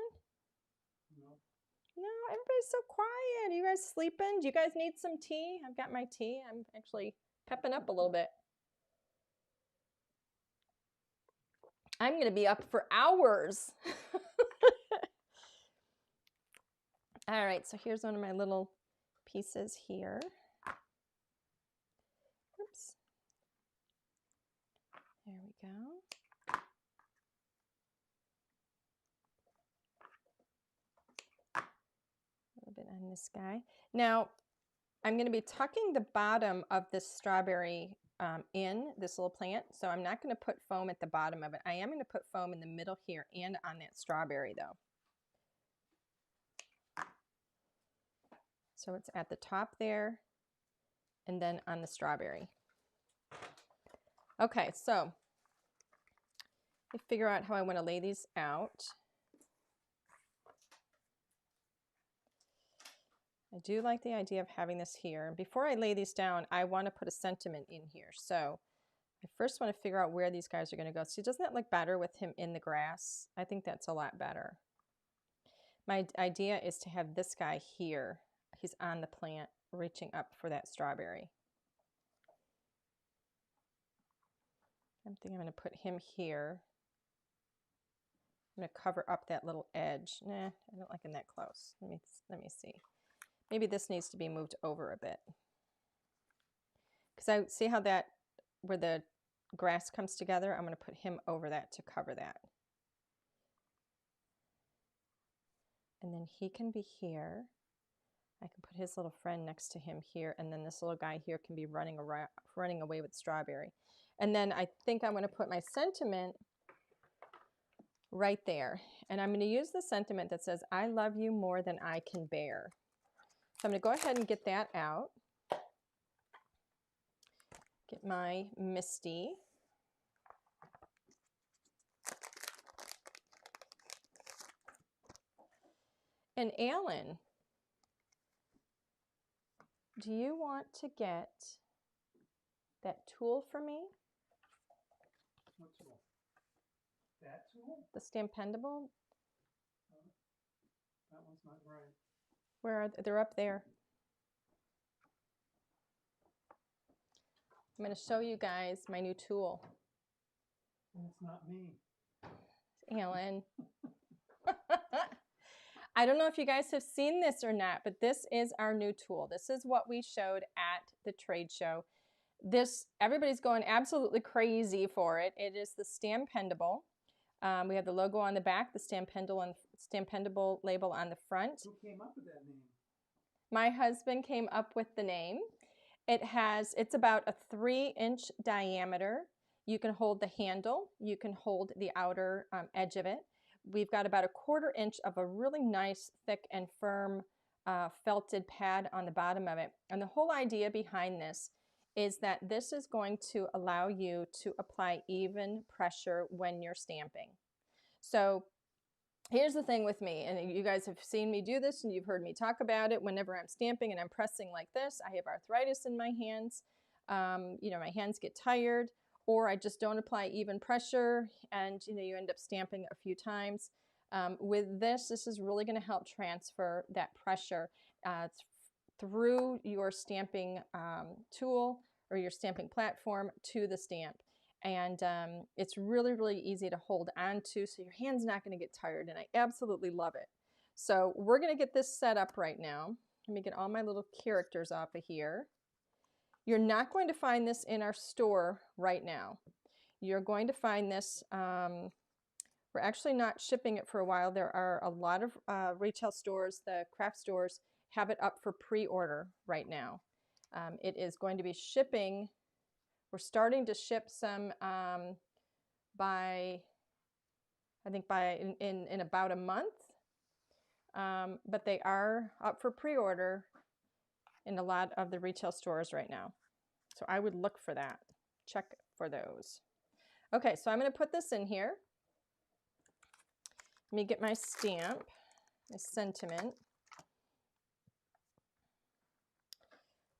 No, everybody's so quiet. Are you guys sleeping? Do you guys need some tea? I've got my tea. I'm actually pepping up a little bit. I'm going to be up for hours. All right, so here's one of my little pieces here. Oops. There we go. A little bit on this guy. Now, I'm going to be tucking the bottom of this strawberry in this little plant. So I'm not going to put foam at the bottom of it. I am going to put foam in the middle here and on that strawberry though. So it's at the top there and then on the strawberry. Okay, so let me figure out how I want to lay these out. I do like the idea of having this here. Before I lay these down, I want to put a sentiment in here. So I first want to figure out where these guys are going to go. See, doesn't that look better with him in the grass? I think that's a lot better. My idea is to have this guy here. He's on the plant, reaching up for that strawberry. I think I'm going to put him here. I'm going to cover up that little edge. Nah, I don't like him that close. Let me see. Maybe this needs to be moved over a bit. Because I see how that, where the grass comes together, I'm going to put him over that to cover that. And then he can be here. I can put his little friend next to him here, and then this little guy here can be running away with strawberry. And then I think I'm going to put my sentiment right there. And I'm going to use the sentiment that says, I love you more than I can bear. So I'm going to go ahead and get that out. Get my Misty. And Alan, do you want to get that tool for me? What tool? That tool? The Stampendable? That one's not right. Where are they? They're up there. I'm going to show you guys my new tool. And it's not me. Alan. I don't know if you guys have seen this or not, but this is our new tool. This is what we showed at the trade show. This, everybody's going absolutely crazy for it. It is the Stampendable. We have the logo on the back, the Stampendable label on the front. Who came up with that name? My husband came up with the name. It's about a 3-inch diameter. You can hold the handle. You can hold the outer edge of it. We've got about a 1/4 inch of a really nice, thick and firm felted pad on the bottom of it. And the whole idea behind this is that this is going to allow you to apply even pressure when you're stamping. So here's the thing with me, and you guys have seen me do this and you've heard me talk about it. Whenever I'm stamping and I'm pressing like this, I have arthritis in my hands. You know, my hands get tired, or I just don't apply even pressure, and you know, you end up stamping a few times. With this is really going to help transfer that pressure through your stamping tool or your stamping platform to the stamp. And it's really, really easy to hold on to, so your hand's not going to get tired, and I absolutely love it. So we're going to get this set up right now. Let me get all my little characters off of here. You're not going to find this in our store right now. You're going to find this, we're actually not shipping it for a while. There are a lot of retail stores, the craft stores, have it up for pre-order right now. It is going to be shipping. We're starting to ship some by in about a month, but they are up for pre-order in a lot of the retail stores right now. So I would look for that. Check for those. Okay, so I'm going to put this in here. Let me get my stamp, my sentiment.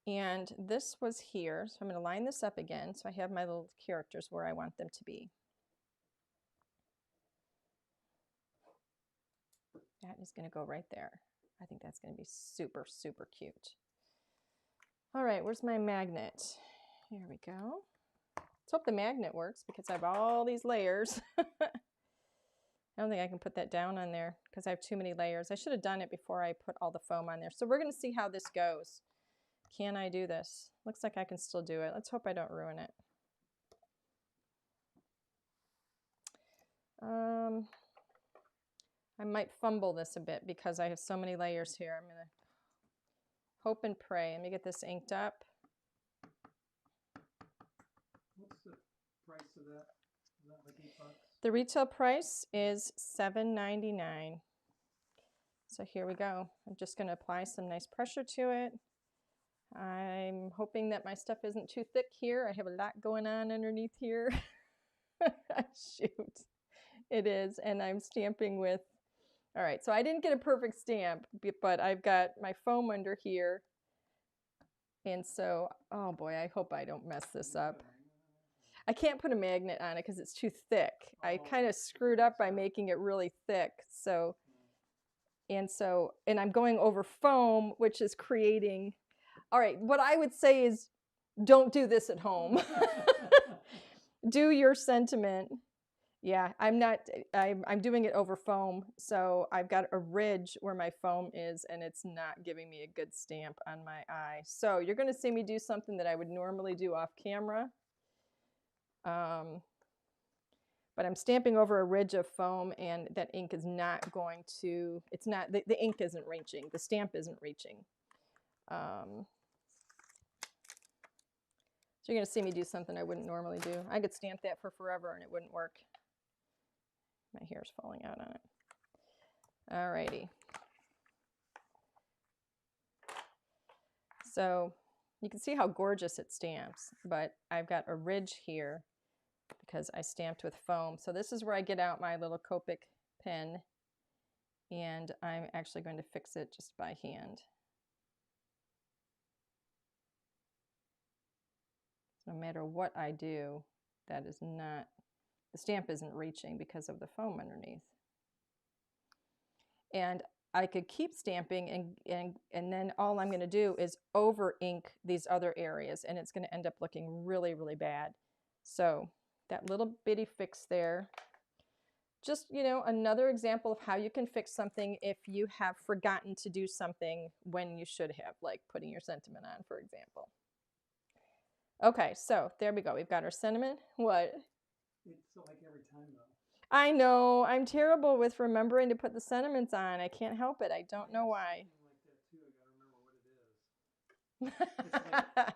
And this was here, so I'm going to line this up again so I have my little characters where I want them to be. That is going to go right there. I think that's going to be super, super cute. All right, where's my magnet? Here we go. Let's hope the magnet works because I have all these layers. I don't think I can put that down on there because I have too many layers. I should have done it before I put all the foam on there. So we're going to see how this goes. Can I do this? Looks like I can still do it. Let's hope I don't ruin it. I might fumble this a bit because I have so many layers here. I'm going to hope and pray. Let me get this inked up. What's the price of that? Is that like $8? The retail price is $7.99. So here we go. I'm just going to apply some nice pressure to it. I'm hoping that my stuff isn't too thick here. I have a lot going on underneath here. Shoot, it is. And I'm stamping with, all right, so I didn't get a perfect stamp, but I've got my foam under here. And so, oh boy, I hope I don't mess this up. I can't put a magnet on it because it's too thick. I kind of screwed up by making it really thick. So, and I'm going over foam, which is creating, all right, what I would say is don't do this at home. Do your sentiment. Yeah, I'm doing it over foam. So I've got a ridge where my foam is, and it's not giving me a good stamp on my eye. So you're going to see me do something that I would normally do off camera. But I'm stamping over a ridge of foam, and that ink is not going to, it's not, the ink isn't reaching, the stamp isn't reaching. So you're going to see me do something I wouldn't normally do. I could stamp that for forever and it wouldn't work. My hair's falling out on it. Alrighty. So you can see how gorgeous it stamps, but I've got a ridge here because I stamped with foam. So this is where I get out my little Copic pen, and I'm actually going to fix it just by hand. No matter what I do, that is not, the stamp isn't reaching because of the foam underneath. And I could keep stamping, and then all I'm going to do is over ink these other areas, and it's going to end up looking really, really bad. So that little bitty fix there, just, you know, another example of how you can fix something if you have forgotten to do something when you should have, like putting your sentiment on, for example. Okay, so there we go. We've got our sentiment. What? It's so like every time though. I know. I'm terrible with remembering to put the sentiments on. I can't help it. I don't know why. Something like that too. I gotta remember what it is. It's like,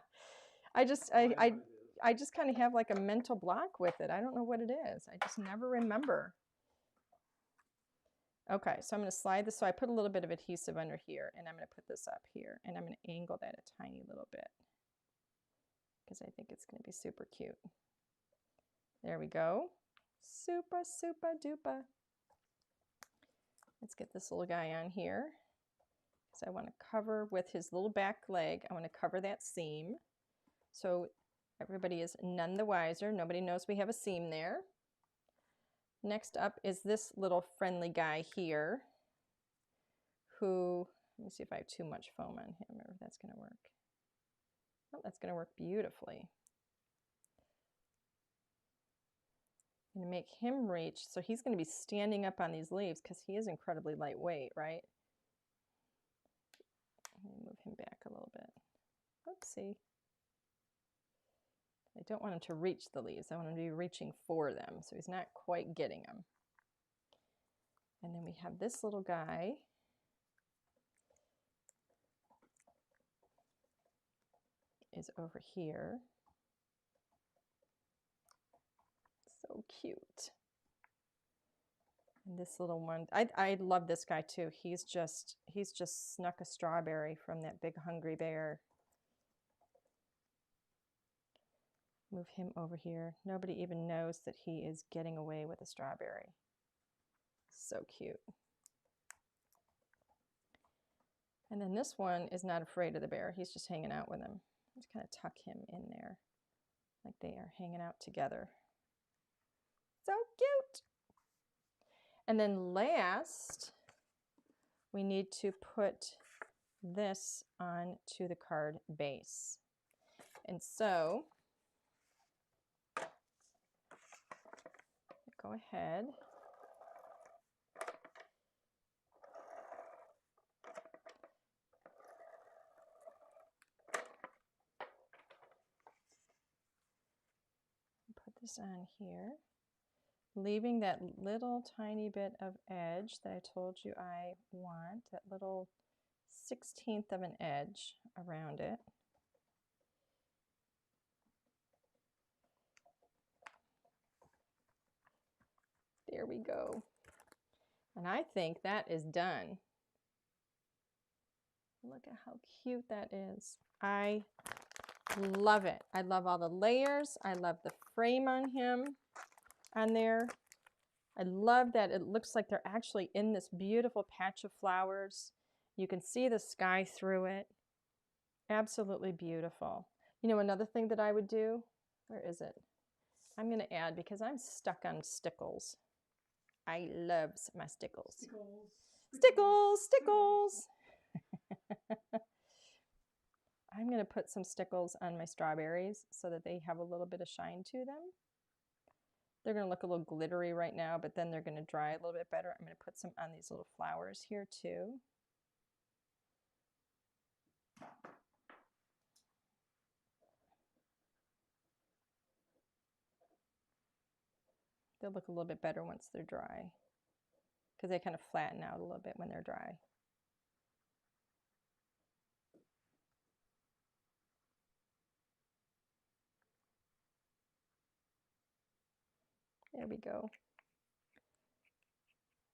I just oh, I know what it is. I just kind of have like a mental block with it. I don't know what it is. I just never remember. Okay, so I'm going to slide this. So I put a little bit of adhesive under here, and I'm going to put this up here, and I'm going to angle that a tiny little bit because I think it's going to be super cute. There we go. Super, super duper. Let's get this little guy on here. So I want to cover with his little back leg. I want to cover that seam. So everybody is none the wiser. Nobody knows we have a seam there. Next up is this little friendly guy here who, let me see if I have too much foam on him or if that's going to work. Oh, that's going to work beautifully. I'm going to make him reach, so he's going to be standing up on these leaves because he is incredibly lightweight, right? Let me move him back a little bit. Oopsie. I don't want him to reach the leaves. I want him to be reaching for them, so he's not quite getting them. And then we have this little guy. Is over here. So cute. And this little one, I love this guy too. He's just snuck a strawberry from that big hungry bear. Move him over here. Nobody even knows that he is getting away with a strawberry. So cute. And then this one is not afraid of the bear. He's just hanging out with him. Just kind of tuck him in there like they are hanging out together. So cute. And then last, we need to put this onto the card base. And so, go ahead. Put this on here, leaving that little tiny bit of edge that I told you I want, that little 1/16 of an edge around it. There we go. And I think that is done. Look at how cute that is. I love it. I love all the layers. I love the frame on him on there. I love that it looks like they're actually in this beautiful patch of flowers. You can see the sky through it. Absolutely beautiful. You know, another thing that I would do, where is it? I'm going to add, because I'm stuck on stickles. I love my stickles. Stickles, stickles. I'm going to put some stickles on my strawberries so that they have a little bit of shine to them. They're going to look a little glittery right now, but then they're going to dry a little bit better. I'm going to put some on these little flowers here too. They'll look a little bit better once they're dry, because they kind of flatten out a little bit when they're dry. There we go.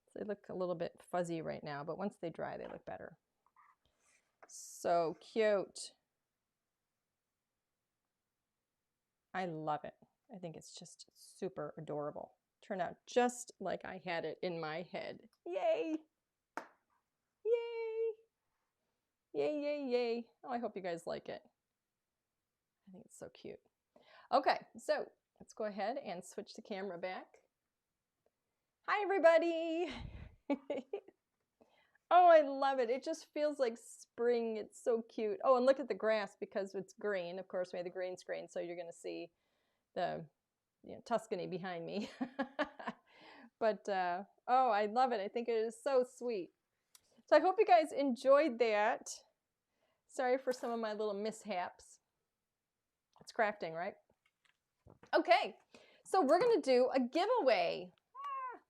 So they look a little bit fuzzy right now, but once they dry, they look better. So cute. I love it. I think it's just super adorable. Turned out just like I had it in my head. Yay! Yay! Yay, yay, yay. Oh, I hope you guys like it. I think it's so cute. Okay, so let's go ahead and switch the camera back. Hi, everybody. Oh, I love it. It just feels like spring. It's so cute. Oh, and look at the grass because it's green. Of course, we have the green screen, so you're going to see the Tuscany behind me. But, oh, I love it. I think it is so sweet. So I hope you guys enjoyed that. Sorry for some of my little mishaps. It's crafting, right? Okay, so we're going to do a giveaway.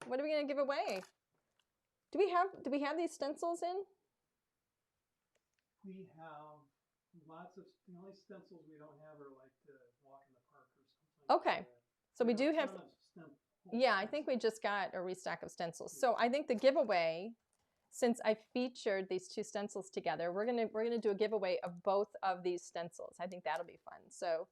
What are we going to give away? Do we have these stencils in? We have lots of, the only stencils we don't have are like the walk in the park or something. Okay, so we do have, yeah, I think we just got a restock of stencils. So I think the giveaway, since I featured these two stencils together, we're gonna do a giveaway of both of these stencils. I think that'll be fun. So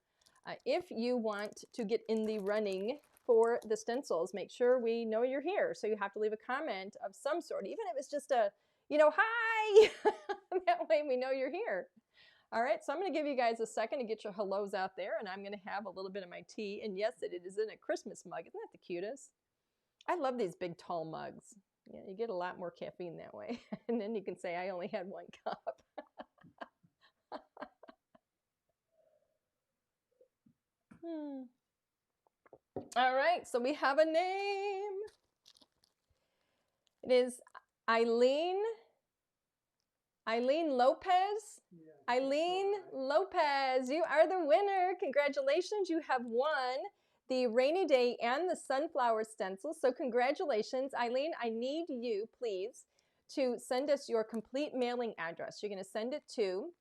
if you want to get in the running for the stencils, make sure we know you're here. So you have to leave a comment of some sort, even if it's just a, you know, hi. That way we know you're here. All right, so I'm going to give you guys a second to get your hellos out there, and I'm going to have a little bit of my tea. And yes, it is in a Christmas mug. Isn't that the cutest? I love these big, tall mugs. Yeah, you get a lot more caffeine that way. And then you can say, I only had 1 cup. All right, so we have a name. It is Eileen Lopez. Yeah, Eileen Lopez, you are the winner. Congratulations, you have won the Rainy Day and the Sunflower stencils. So congratulations, Eileen. I need you, please, to send us your complete mailing address. You're going to send it to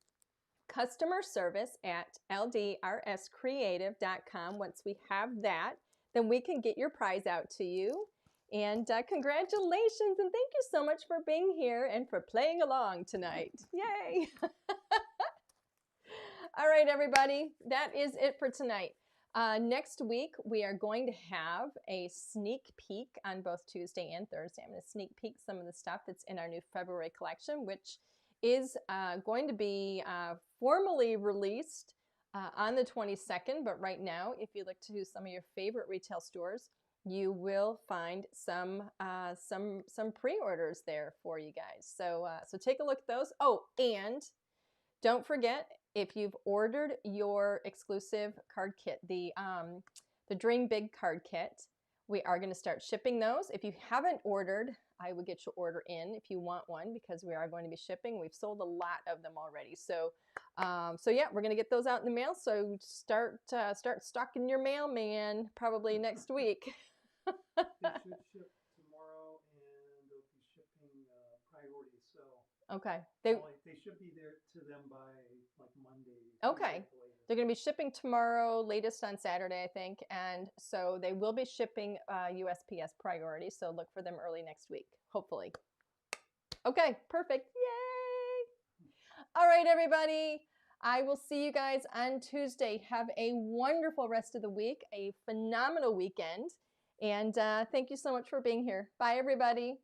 customerservice@ldrscreative.com. Once we have that, then we can get your prize out to you. And congratulations, and thank you so much for being here and for playing along tonight. Yay! All right, everybody, that is it for tonight. Next week, we are going to have a sneak peek on both Tuesday and Thursday. I'm going to sneak peek some of the stuff that's in our new February collection, which is going to be formally released on the 22nd. But right now, if you look to some of your favorite retail stores, you will find some pre-orders there for you guys. So take a look at those. Oh, and don't forget, if you've ordered your exclusive card kit, the Dream Big card kit, we are going to start shipping those. If you haven't ordered, I would get your order in if you want one, because we are going to be shipping. We've sold a lot of them already. So yeah, we're going to get those out in the mail. So start stocking your mailman probably next week. They should ship tomorrow, and they'll be shipping priority. So okay, they should be there to them by like Monday. Okay, they're going to be shipping tomorrow, latest on Saturday, I think, and so they will be shipping USPS priority. So look for them early next week, hopefully. Okay, perfect. Yay! All right, everybody. I will see you guys on Tuesday. Have a wonderful rest of the week, a phenomenal weekend. And thank you so much for being here. Bye, everybody.